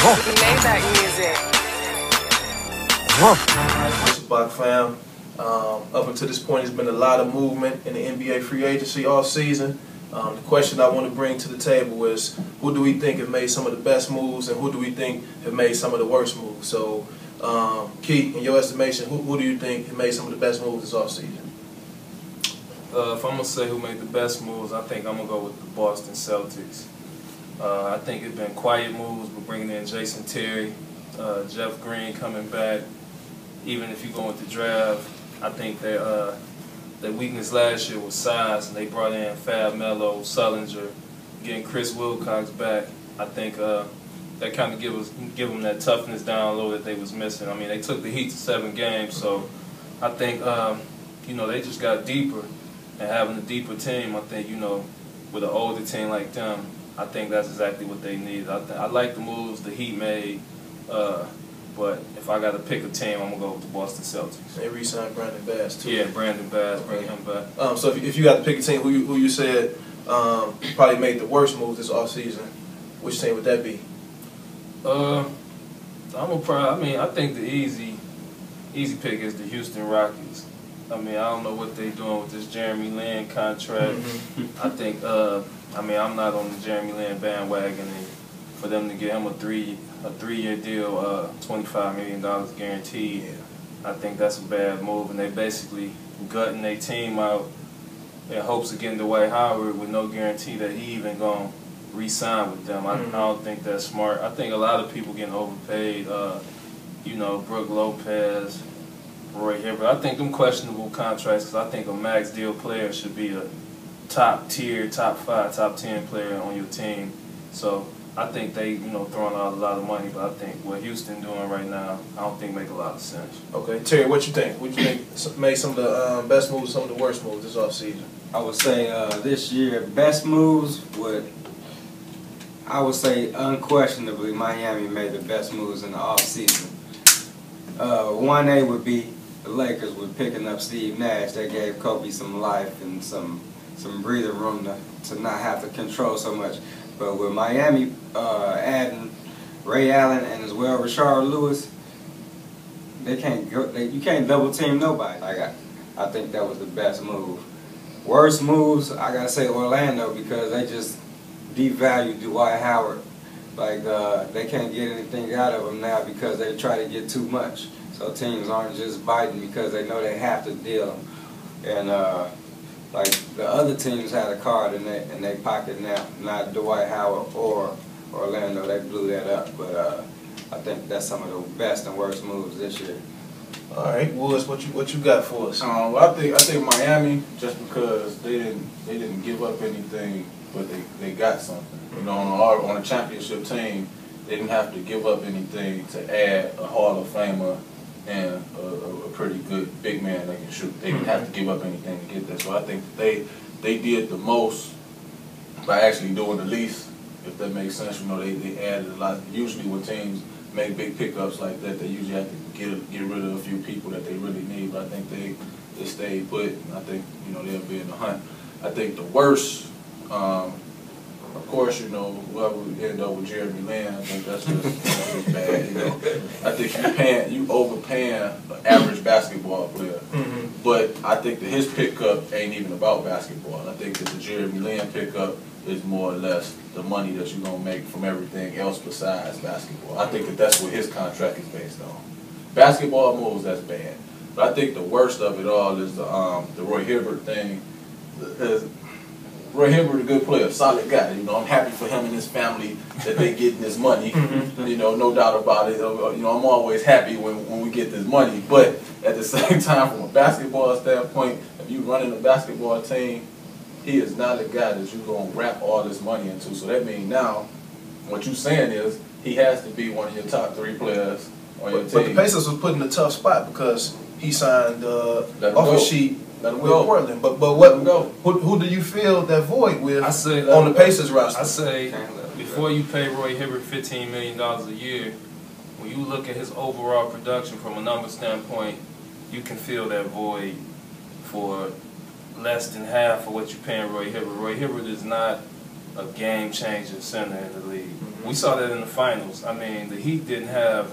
Maybach music. What's up, Bach fam? Up until this point, there's been a lot of movement in the NBA free agency all season. The question I want to bring to the table is, who do we think have made some of the best moves, and who do we think have made some of the worst moves? So, Keith, in your estimation, who do you think have made some of the best moves this offseason? If I'm going to say who made the best moves, I think I'm going to go with the Boston Celtics. I think it's been quiet moves, but bringing in Jason Terry, Jeff Green coming back. Even if you go with the draft, I think their weakness last year was size, and they brought in Fab Melo, Sullinger, getting Chris Wilcox back. I think that kind of give them that toughness down low that they was missing. I mean, they took the Heat to 7 games, so I think they just got deeper, and having a deeper team, I think with an older team like them, I think that's exactly what they need. I like the moves the Heat made. But if I got to pick a team, I'm going to go with the Boston Celtics. They re-signed Brandon Bass, too. Yeah, Brandon Bass, bring him back. So if you got to pick a team, who you said probably made the worst moves this offseason, which team would that be? I think the easy pick is the Houston Rockets. I mean, I don't know what they're doing with this Jeremy Lin contract. I think, I'm not on the Jeremy Lin bandwagon, and for them to give him a three-year deal, $25 million guaranteed, I think that's a bad move. And they basically gutting their team out in hopes of getting Dwight Howard with no guarantee that he even going to re-sign with them. I don't think that's smart. I think a lot of people getting overpaid. Brook Lopez, Roy Hibbert. I think them questionable contracts, because I think a max deal player should be a top tier, top 5, top 10 player on your team. So I think they, throwing out a lot of money, but I think what Houston doing right now, I don't think make a lot of sense. Okay, Terry, what you think? What you think made some of the best moves, some of the worst moves this offseason? I would say this year, best moves I would say unquestionably Miami made the best moves in the offseason. 1A would be the Lakers with picking up Steve Nash. That gave Kobe some life and some breathing room to not have to control so much. But with Miami adding Ray Allen and as well Rashard Lewis, you can't double team nobody. I think that was the best move. Worst moves, I gotta say Orlando, because they just devalued Dwight Howard. They can't get anything out of him now because they try to get too much. So teams aren't just biting because they know they have to deal. And the other teams had a card in their pocket now, not Dwight Howard or Orlando. They blew that up. But I think that's some of the best and worst moves this year. All right, Woods, what you got for us? I think Miami, just because they didn't give up anything, but they got something. On a championship team, they didn't have to give up anything to add a Hall of Famer and a pretty good big man that can shoot. They didn't have to give up anything to get that. So I think they did the most by actually doing the least, if that makes sense. They added a lot. Usually when teams make big pickups like that, they usually have to get rid of a few people that they really need. But I think they stayed put. I think they'll be in the hunt. I think the worst, of course, whoever we end up with Jeremy Lin, I think that's just bad. I think you overpaying an average basketball player. But I think that his pickup ain't even about basketball. I think that the Jeremy Lin pickup is more or less the money that you're gonna make from everything else besides basketball. I think that that's what his contract is based on. Basketball moves, that's bad. But I think the worst of it all is the Roy Hibbert thing. Roy Hibbert, a good player, solid guy. I'm happy for him and his family that they getting this money. No doubt about it. I'm always happy when we get this money. But at the same time, from a basketball standpoint, if you running a basketball team, he is not a guy that you're gonna wrap all this money into. So that means now, what you're saying is he has to be one of your top 3 players on your team. But the Pacers was put in a tough spot because he signed offer sheet with Portland. But who do you fill that void with on the Pacers roster? I say before you pay Roy Hibbert $15 million a year, when you look at his overall production from a number standpoint, you can fill that void for less than half of what you're paying Roy Hibbert. Roy Hibbert is not a game-changing center in the league. We saw that in the finals. I mean, the Heat didn't have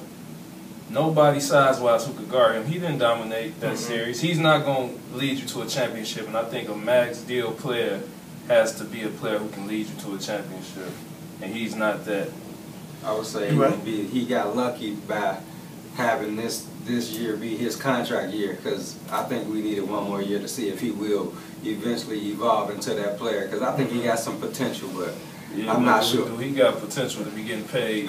nobody size-wise who could guard him. He didn't dominate that series. He's not going to lead you to a championship, and I think a max deal player has to be a player who can lead you to a championship, and he's not that. I would say Right. he got lucky by having this year be his contract year, because I think we needed one more year to see if he will eventually evolve into that player, because I think he got some potential, but Yeah, I'm not sure. He got potential to be getting paid.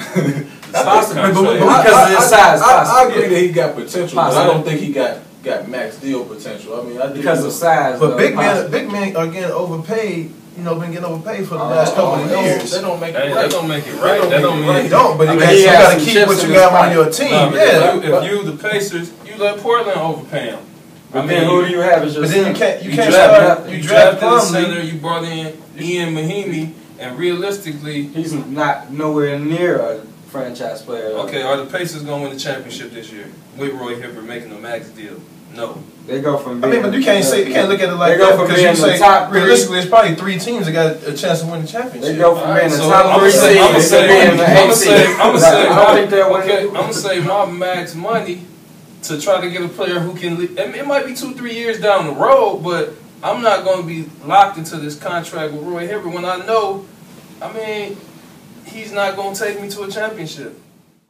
Possibly, but I- because of his size, I possibly. agree that he got potential, but I Possibly. don't think he got max deal potential. I mean, I think Because of size. But though, big possibly. men are getting overpaid. You know, been getting overpaid for the Oh, last couple of they don't- years. They don't make it Hey, right. that don't make it right. That don't mean They don't, but I you mean, got- he you has got to some keep chips what in you his got on pocket. your team. No, but Yeah. if you the Pacers, you let Portland overpay him. But then who do you have as your But then center? you can't draft- start. You You drafted draft the center. Plumlee. You brought in Ian Mahimi, and realistically, He's not nowhere near a franchise player. though. okay, are the Pacers gonna win the championship this year with Roy Hibbert making a max deal? No. They go from I being. mean, but you can't look at it like They go that from because being you the say top three. realistically, it's probably 3 teams that got a chance to win the championship. They go from being the So top I'ma 3 say- seed I'ma to say- being the I'ma 8 say- seed. I'ma say- I don't think they'll win. Okay, I'm gonna say my max money to try to get a player who can. It might be 2-3 years down the road, but I'm not gonna be locked into this contract with Roy Hibbert when I know, I mean, he's not gonna take me to a championship.